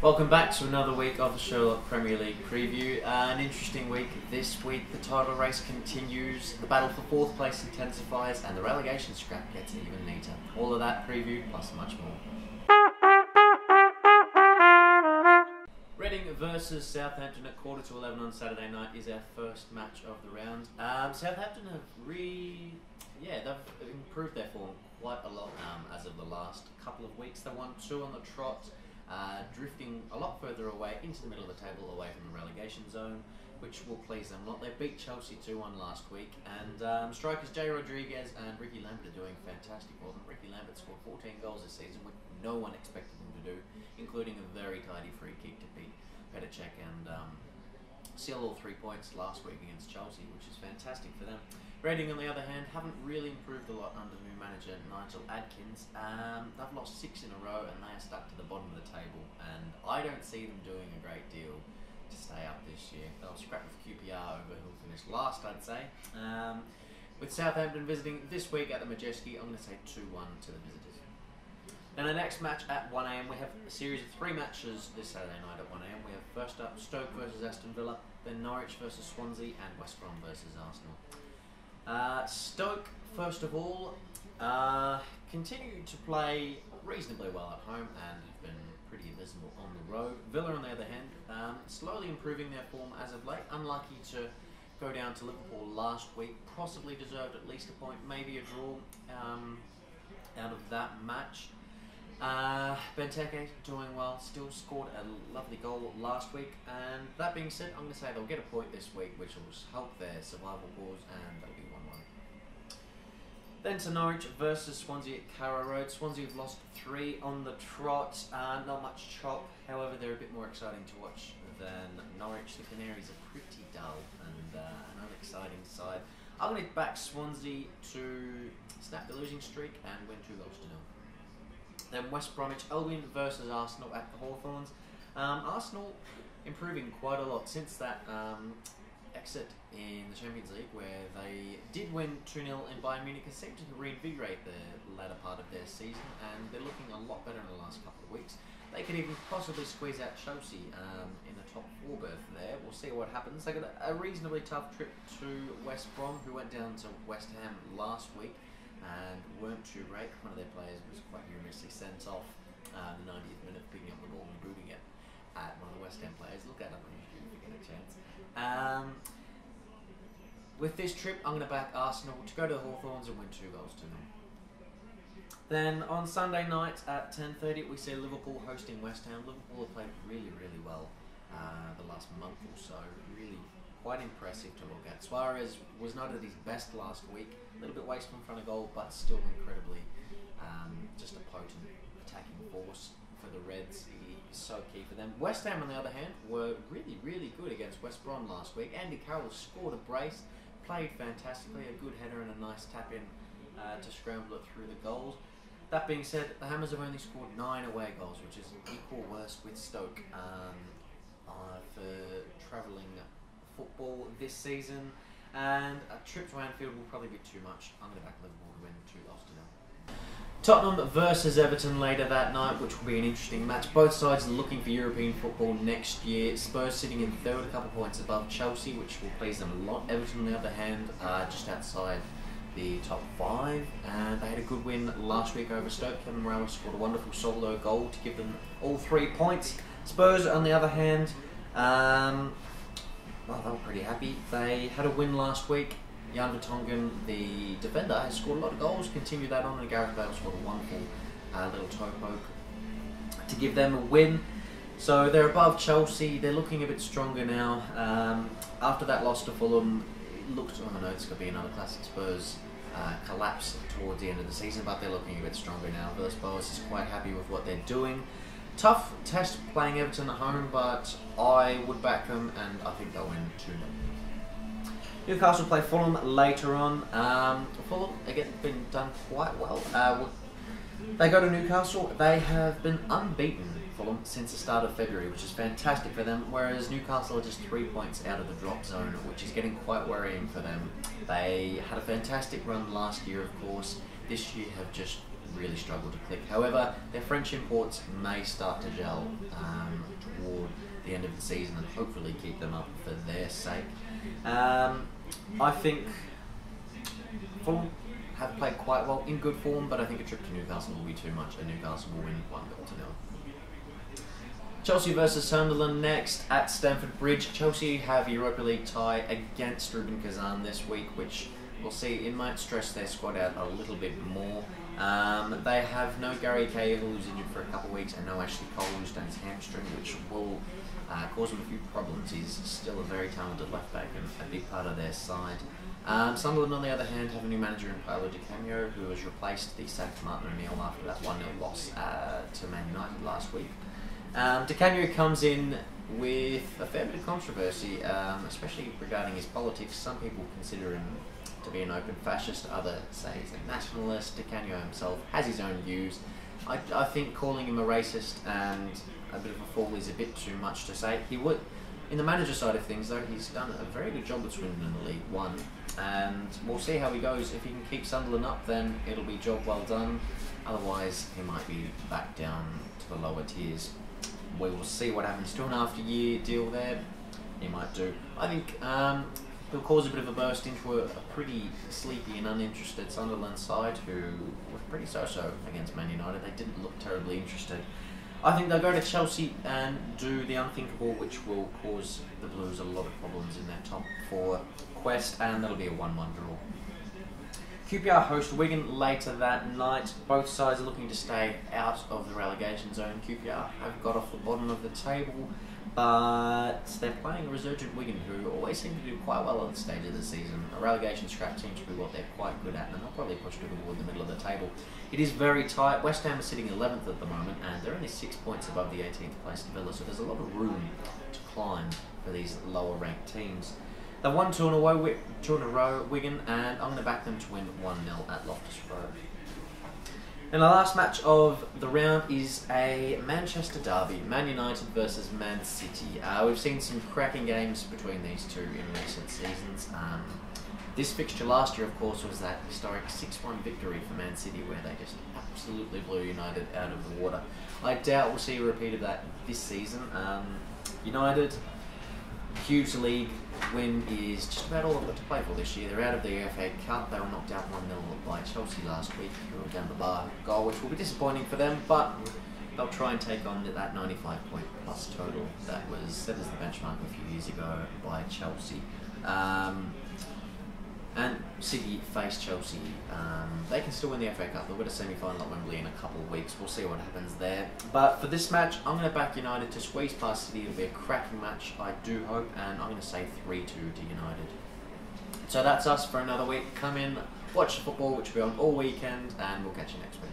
Welcome back to another week of the Sherlock Premier League preview. An interesting week this week. The title race continues, the battle for fourth place intensifies, and the relegation scrap gets even neater. All of that preview plus much more. Reading versus Southampton at 11:15 on Saturday night is our first match of the round. Southampton have they've improved their form quite a lot as of the last couple of weeks. They won 2 on the trot. Drifting a lot further away into the middle of the table, away from the relegation zone, which will please them a lot. They beat Chelsea 2-1 last week, and strikers Jay Rodriguez and Ricky Lambert are doing fantastic for them. Ricky Lambert scored 14 goals this season, which no one expected him to do, including a very tidy free kick to beat Petacek and seal all 3 points last week against Chelsea, which is fantastic for them. Reading, on the other hand, haven't really improved a lot under new manager Nigel Adkins. They've lost 6 in a row and they are stuck to the bottom of the table, and I don't see them doing a great deal to stay up this year. They'll scrap with QPR over who'll finish last, I'd say. With Southampton visiting this week at the Majeski, I'm going to say 2-1 to the visitors. Then the next match at 1am, we have a series of 3 matches this Saturday night at 1am. We have first up Stoke versus Aston Villa, then Norwich versus Swansea, and West Brom versus Arsenal. Stoke, first of all, continue to play reasonably well at home and have been pretty abysmal on the road. Villa, on the other hand, slowly improving their form as of late. Unlucky to go down to Liverpool last week. Possibly deserved at least a point, maybe a draw out of that match. Benteke doing well, still scored a lovely goal last week, and that being said, I'm going to say they'll get a point this week, which will help their survival cause, and that'll be 1-1. Then to Norwich versus Swansea at Carrow Road. Swansea have lost 3 on the trot, not much chop, however they're a bit more exciting to watch than Norwich. The Canaries are pretty dull and an unexciting side. I'm going to back Swansea to snap the losing streak and win 2-0. Then West Bromwich Albion versus Arsenal at the Hawthorns. Arsenal improving quite a lot since that exit in the Champions League, where they did win 2-0 in Bayern Munich. It seemed to reinvigorate the latter part of their season, and they're looking a lot better in the last couple of weeks. They could even possibly squeeze out Chelsea in the top 4 berth there. We'll see what happens. They got a reasonably tough trip to West Brom, who went down to West Ham last week and weren't too great. One of their players was quite humorously sent off the 90th minute, picking up the ball and booting it at one of the West Ham players. Look at it on YouTube if you get a chance. With this trip, I'm going to back Arsenal to go to the Hawthorns and win 2-0. Then on Sunday night at 10:30, we see Liverpool hosting West Ham. Liverpool have played really, really well the last month or so. Really quite impressive to look at. Suarez was not at his best last week. A little bit wasteful in front of goal, but still incredibly just a potent attacking force for the Reds. He is so key for them. West Ham, on the other hand, were really, really good against West Brom last week. Andy Carroll scored a brace, played fantastically, a good header and a nice tap in to scramble it through the goals. That being said, the Hammers have only scored 9 away goals, which is equal worst with Stoke for travelling football this season, and a trip to Anfield will probably be too much. I'm going to back Liverpool to win 2-0. Tottenham versus Everton later that night, which will be an interesting match. Both sides are looking for European football next year. Spurs sitting in third, a couple points above Chelsea, which will please them a lot. Everton, on the other hand, just outside the top 5, and they had a good win last week over Stoke. Kevin Morales scored a wonderful solo goal to give them all 3 points. Spurs, on the other hand, well, they were pretty happy. They had a win last week. Jan Vertonghen, the defender, has scored a lot of goals, continued that on, and Gareth Bale scored a wonderful little toe poke to give them a win. So they're above Chelsea. They're looking a bit stronger now. After that loss to Fulham, it looked, I know it's going to be another classic Spurs collapse towards the end of the season, but they're looking a bit stronger now. Villas-Boas is quite happy with what they're doing. Tough test playing Everton at home, but I would back them, and I think they'll win 2-0. Newcastle play Fulham later on. Fulham, again, been done quite well. They go to Newcastle. They have been unbeaten, Fulham, since the start of February, which is fantastic for them, whereas Newcastle are just 3 points out of the drop zone, which is getting quite worrying for them. They had a fantastic run last year, of course. This year have just really struggle to click. However, their French imports may start to gel toward the end of the season and hopefully keep them up for their sake. I think Fulham have played quite well, in good form, but I think a trip to Newcastle will be too much, and Newcastle will win 1-0. Chelsea versus Sunderland next at Stamford Bridge. Chelsea have a Europa League tie against Rubin Kazan this week, which we'll see, it might stress their squad out a little bit more. They have no Gary Cahill, who's injured for a couple of weeks, and no Ashley Cole, who's done his hamstring, which will cause him a few problems. He's still a very talented left back and a big part of their side. Sunderland, on the other hand, have a new manager in Paolo Di Canio, who has replaced the sacked Martin O'Neill after that 1-0 loss to Man United last week. Di Canio comes in with a fair bit of controversy, especially regarding his politics. Some people consider him to be an open fascist, others say he's a nationalist. Di Canio himself has his own views. I think calling him a racist and a bit of a fool is a bit too much to say. He would, in the manager side of things though, he's done a very good job at Swindon in the League One, and we'll see how he goes. If he can keep Sunderland up, then it'll be job well done. Otherwise, he might be back down to the lower tiers. We will see what happens. 2.5 year deal there, he might do. I think he'll cause a bit of a burst into a pretty sleepy and uninterested Sunderland side who were pretty so-so against Man United. They didn't look terribly interested. I think they'll go to Chelsea and do the unthinkable, which will cause the Blues a lot of problems in their top 4 quest, and that'll be a 1-1 draw. QPR host Wigan later that night. Both sides are looking to stay out of the relegation zone. QPR have got off the bottom of the table, but they're playing a resurgent Wigan who always seem to do quite well at the stage of the season. A relegation scrap seems to be what they're quite good at, and they'll probably push toward the middle of the table. It is very tight. West Ham are sitting 11th at the moment, and they're only 6 points above the 18th place Villa, so there's a lot of room to climb for these lower ranked teams. They've won 2 in a row, Wigan, and I'm going to back them to win 1-0 at Loftus Road. And the last match of the round is a Manchester derby, Man United versus Man City. We've seen some cracking games between these two in recent seasons. This fixture last year, of course, was that historic 6-1 victory for Man City, where they just absolutely blew United out of the water. I doubt we'll see a repeat of that this season. United, huge league win is just about all they've got to play for this year. They're out of the FA Cup. They were knocked out 1-0 by Chelsea last week, who were down the bar goal, which will be disappointing for them, but they'll try and take on that 95-point plus total that was set as the benchmark a few years ago by Chelsea. And City face Chelsea. They can still win the FA Cup. They'll win a semi-final at Wembley in a couple of weeks. We'll see what happens there. But for this match, I'm going to back United to squeeze past City. It'll be a cracking match, I do hope, and I'm going to say 3-2 to United. So that's us for another week. Come in, watch the football, which will be on all weekend, and we'll catch you next week.